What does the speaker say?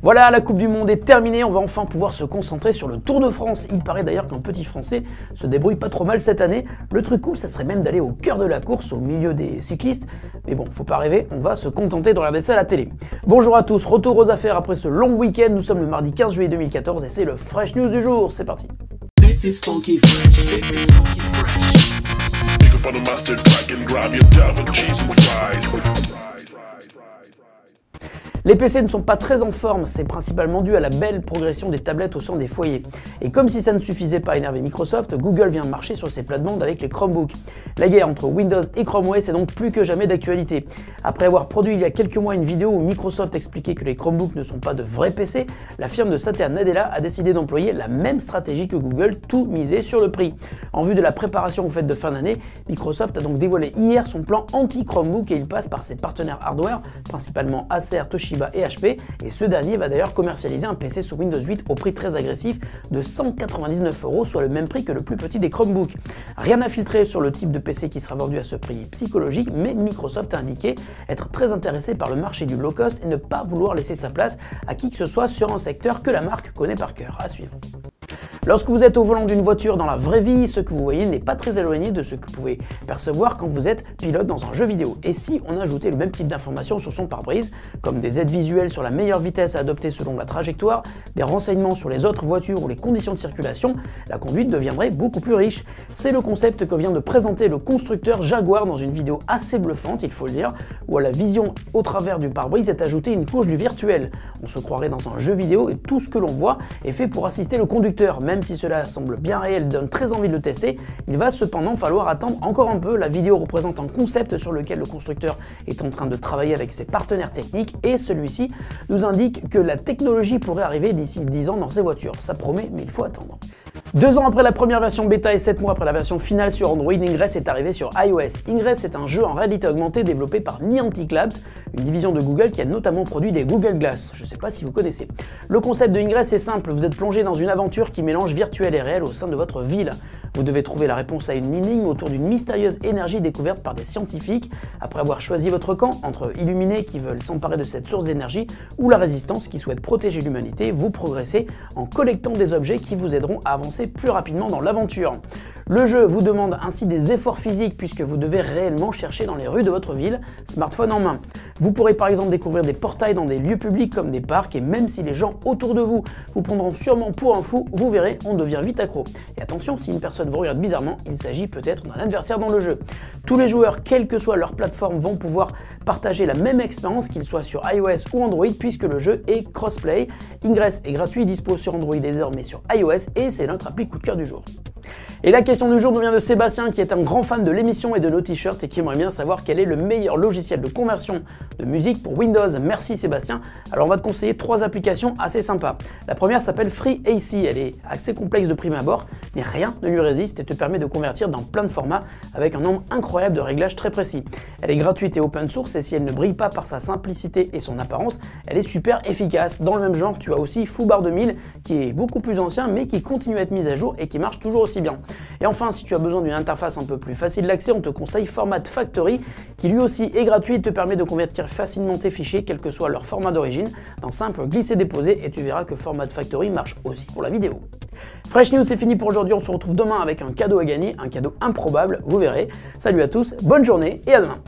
Voilà, la Coupe du Monde est terminée, on va enfin pouvoir se concentrer sur le Tour de France. Il paraît d'ailleurs qu'un petit Français se débrouille pas trop mal cette année. Le truc cool, ça serait même d'aller au cœur de la course, au milieu des cyclistes. Mais bon, faut pas rêver, on va se contenter de regarder ça à la télé. Bonjour à tous, retour aux affaires après ce long week-end. Nous sommes le mardi 15 juillet 2014 et c'est le Fresh News du jour, c'est parti. This is funky fresh. This is funky fresh. Pick up on the mustard pack and grab your double cheese and fries. Les PC ne sont pas très en forme, c'est principalement dû à la belle progression des tablettes au sein des foyers. Et comme si ça ne suffisait pas à énerver Microsoft, Google vient de marcher sur ses plates-bandes avec les Chromebooks. La guerre entre Windows et Chrome OS est donc plus que jamais d'actualité. Après avoir produit il y a quelques mois une vidéo où Microsoft expliquait que les Chromebooks ne sont pas de vrais PC, la firme de Satya Nadella a décidé d'employer la même stratégie que Google, tout miser sur le prix. En vue de la préparation aux fêtes de fin d'année, Microsoft a donc dévoilé hier son plan anti-Chromebook et il passe par ses partenaires hardware, principalement Acer, Toshiba et HP, et ce dernier va d'ailleurs commercialiser un PC sous Windows 8 au prix très agressif de 199 €, soit le même prix que le plus petit des Chromebooks. Rien à filtrer sur le type de PC qui sera vendu à ce prix psychologique, mais Microsoft a indiqué être très intéressé par le marché du low-cost et ne pas vouloir laisser sa place à qui que ce soit sur un secteur que la marque connaît par cœur. À suivre. Lorsque vous êtes au volant d'une voiture dans la vraie vie, ce que vous voyez n'est pas très éloigné de ce que vous pouvez percevoir quand vous êtes pilote dans un jeu vidéo. Et si on ajoutait le même type d'informations sur son pare-brise, comme des aides visuelles sur la meilleure vitesse à adopter selon la trajectoire, des renseignements sur les autres voitures ou les conditions de circulation, la conduite deviendrait beaucoup plus riche. C'est le concept que vient de présenter le constructeur Jaguar dans une vidéo assez bluffante, il faut le dire, où à la vision au travers du pare-brise est ajoutée une couche du virtuel. On se croirait dans un jeu vidéo et tout ce que l'on voit est fait pour assister le conducteur. Même si cela semble bien réel et donne très envie de le tester, il va cependant falloir attendre encore un peu. La vidéo représente un concept sur lequel le constructeur est en train de travailler avec ses partenaires techniques et celui-ci nous indique que la technologie pourrait arriver d'ici 10 ans dans ces voitures. Ça promet, mais il faut attendre. 2 ans après la première version bêta et 7 mois après la version finale sur Android, Ingress est arrivé sur iOS. Ingress est un jeu en réalité augmentée développé par Niantic Labs, une division de Google qui a notamment produit les Google Glass. Je ne sais pas si vous connaissez. Le concept de Ingress est simple, vous êtes plongé dans une aventure qui mélange virtuel et réel au sein de votre ville. Vous devez trouver la réponse à une énigme autour d'une mystérieuse énergie découverte par des scientifiques. Après avoir choisi votre camp, entre Illuminés qui veulent s'emparer de cette source d'énergie ou la Résistance qui souhaite protéger l'humanité, vous progressez en collectant des objets qui vous aideront à avancer plus rapidement dans l'aventure. Le jeu vous demande ainsi des efforts physiques puisque vous devez réellement chercher dans les rues de votre ville, smartphone en main. Vous pourrez par exemple découvrir des portails dans des lieux publics comme des parcs et même si les gens autour de vous vous prendront sûrement pour un fou, vous verrez, on devient vite accro. Et attention, si une personne vous regarde bizarrement, il s'agit peut-être d'un adversaire dans le jeu. Tous les joueurs, quelle que soit leur plateforme, vont pouvoir partager la même expérience qu'ils soient sur iOS ou Android puisque le jeu est crossplay. Ingress est gratuit, dispose sur Android et désormais sur iOS et c'est notre appli coup de cœur du jour. Et la question du jour nous vient de Sébastien qui est un grand fan de l'émission et de nos t-shirts et qui aimerait bien savoir quel est le meilleur logiciel de conversion de musique pour Windows. Merci Sébastien. Alors on va te conseiller 3 applications assez sympas. La première s'appelle FreeAC, elle est assez complexe de prime abord, mais rien ne lui résiste et te permet de convertir dans plein de formats avec un nombre incroyable de réglages très précis. Elle est gratuite et open source et si elle ne brille pas par sa simplicité et son apparence, elle est super efficace. Dans le même genre, tu as aussi Foobar 2000 qui est beaucoup plus ancien mais qui continue à être mis à jour et qui marche toujours aussi bien. Et enfin, si tu as besoin d'une interface un peu plus facile d'accès, on te conseille Format Factory, qui lui aussi est gratuit et te permet de convertir facilement tes fichiers, quel que soit leur format d'origine, dans simple glisser-déposer, et tu verras que Format Factory marche aussi pour la vidéo. Fresh News, c'est fini pour aujourd'hui, on se retrouve demain avec un cadeau à gagner, un cadeau improbable, vous verrez. Salut à tous, bonne journée et à demain.